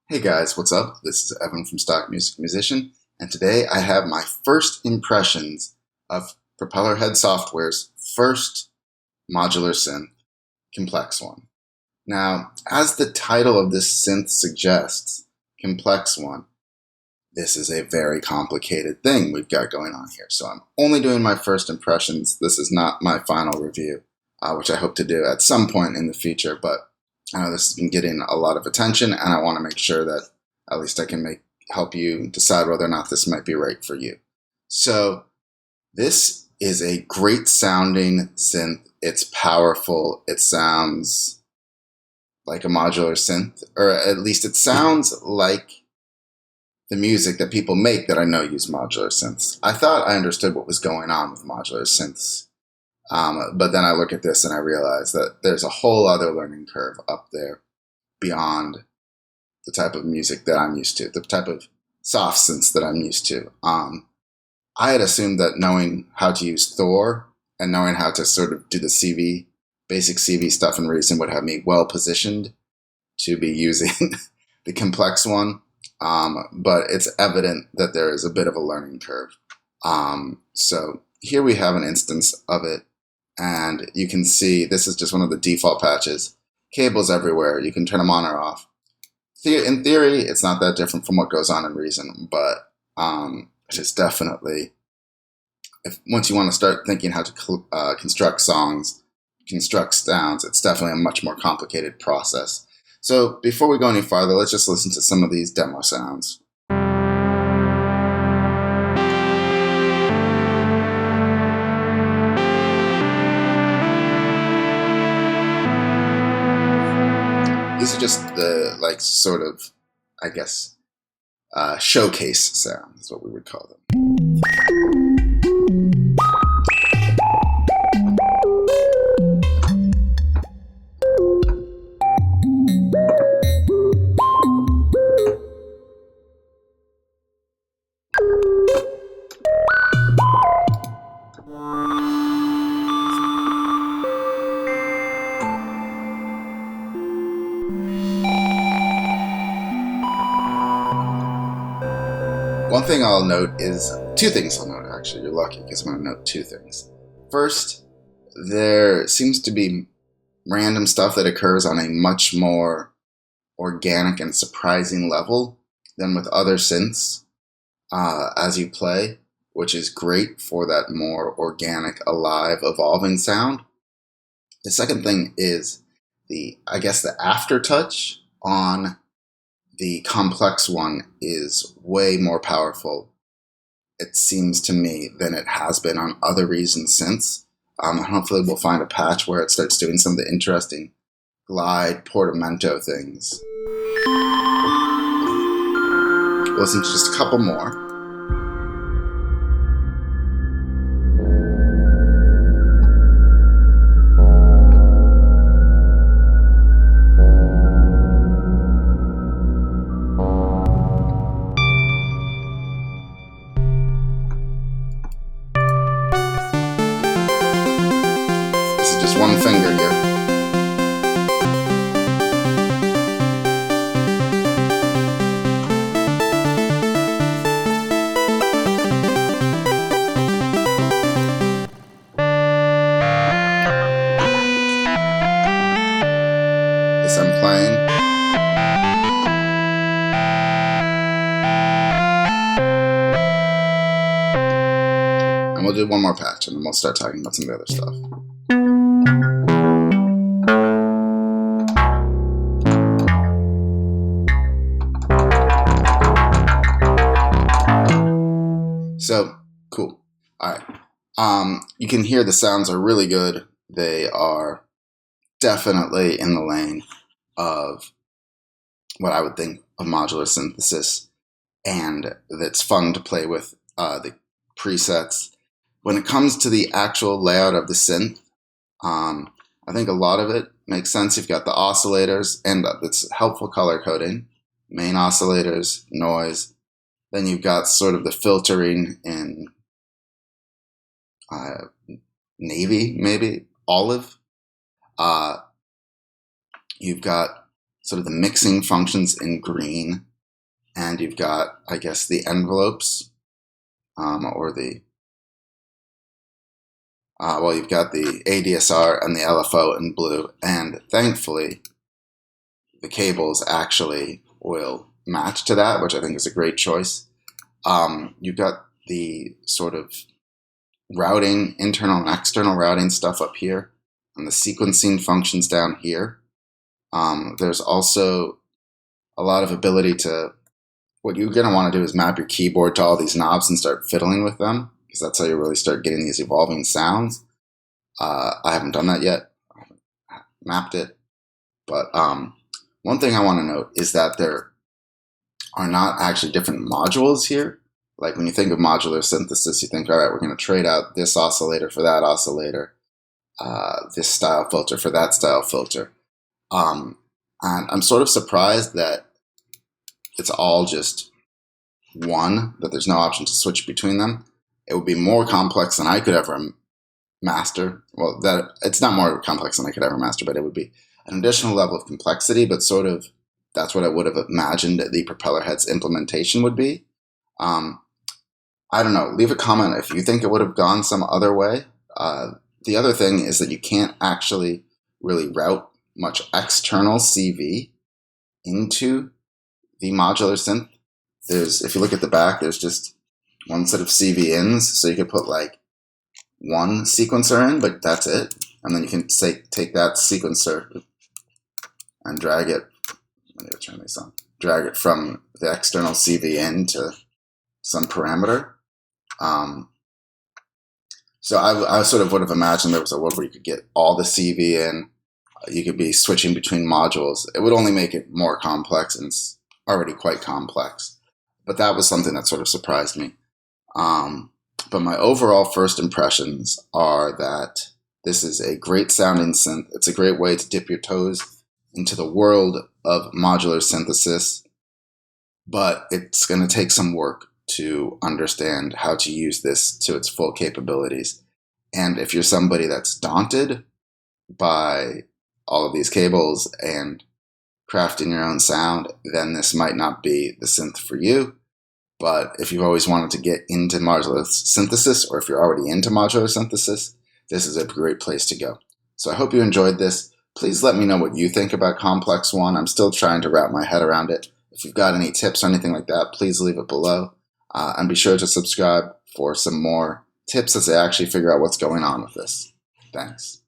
Hey guys, what's up? This is Evan from Stock Music Musician, and today I have my first impressions of Propellerhead Software's first modular synth, Complex-1. Now, as the title of this synth suggests, Complex-1, this is a very complicated thing we've got going on here. So I'm only doing my first impressions. This is not my final review, which I hope to do at some point in the future, but I know this has been getting a lot of attention, and I want to make sure that at least I can help you decide whether or not this might be right for you. So this is a great sounding synth. It's powerful. It sounds like a modular synth, or at least it sounds like the music that people make that I know use modular synths. I thought I understood what was going on with modular synths. But then I look at this and I realize that there's a whole other learning curve up there beyond the type of music that I'm used to, the type of soft synths that I'm used to. I had assumed that knowing how to use Thor and knowing how to sort of do the CV, basic CV stuff in Reason would have me well positioned to be using the Complex-1. But it's evident that there is a bit of a learning curve. So here we have an instance of it. And you can see this is just one of the default patches. Cables everywhere. You can turn them on or off. In theory, it's not that different from what goes on in Reason, but it is definitely, once you want to start thinking how to construct songs, construct sounds, it's definitely a much more complicated process. So before we go any farther, let's just listen to some of these demo sounds. These are just the, sort of, I guess, showcase sounds is what we would call them. One thing I'll note is, two things I'll note actually, you're lucky because I'm going to note two things. First, there seems to be random stuff that occurs on a much more organic and surprising level than with other synths as you play, which is great for that more organic, alive, evolving sound. The second thing is the aftertouch on the Complex-1 is way more powerful, it seems to me, than it has been on other Reason synths. Hopefully we'll find a patch where it starts doing some of the interesting glide portamento things. We'll listen to just a couple more. Just one finger here. This I'm playing. And we'll do one more patch and then we'll start talking about some of the other stuff. So, cool. All right. You can hear the sounds are really good. They are definitely in the lane of what I would think of modular synthesis, and that's fun to play with the presets. When it comes to the actual layout of the synth, I think a lot of it makes sense. You've got the oscillators, and it's helpful color coding, main oscillators, noise. Then you've got sort of the filtering in navy, maybe olive. You've got sort of the mixing functions in green, and you've got, I guess, the envelopes, or the, well, you've got the ADSR and the LFO in blue, and thankfully, the cables actually will match to that, which I think is a great choice. You've got the sort of routing, internal and external routing stuff up here, and the sequencing functions down here. There's also a lot of ability to, what you're going to want to do is map your keyboard to all these knobs and start fiddling with them, because that's how you really start getting these evolving sounds. I haven't done that yet. I haven't mapped it. But one thing I want to note is that there are not actually different modules here. Like when you think of modular synthesis, you think, all right, we're going to trade out this oscillator for that oscillator, this style filter for that style filter. And I'm sort of surprised that it's all just one, that there's no option to switch between them. It would be more complex than I could ever master. Well, that it's not more complex than I could ever master, but it would be an additional level of complexity, but sort of that's what I would have imagined the Propellerhead's implementation would be. I don't know. Leave a comment if you think it would have gone some other way. The other thing is that you can't actually really route much external CV into the modular synth. If you look at the back, there's just one set of CV ins, so you could put like one sequencer in, but that's it. And then you can take that sequencer and drag it. I need to turn this on. Drag it from the external CV in to some parameter. So I sort of would have imagined there was a world where you could get all the CV in. You could be switching between modules. It would only make it more complex, and it's already quite complex. But that was something that sort of surprised me. But my overall first impressions are that this is a great sounding synth. It's a great way to dip your toes into the world of modular synthesis, but it's going to take some work to understand how to use this to its full capabilities. And if you're somebody that's daunted by all of these cables and crafting your own sound, then this might not be the synth for you. But if you've always wanted to get into modular synthesis, or if you're already into modular synthesis, this is a great place to go. So I hope you enjoyed this. Please let me know what you think about Complex-1. I'm still trying to wrap my head around it. If you've got any tips or anything like that, please leave it below. And be sure to subscribe for some more tips as I actually figure out what's going on with this. Thanks.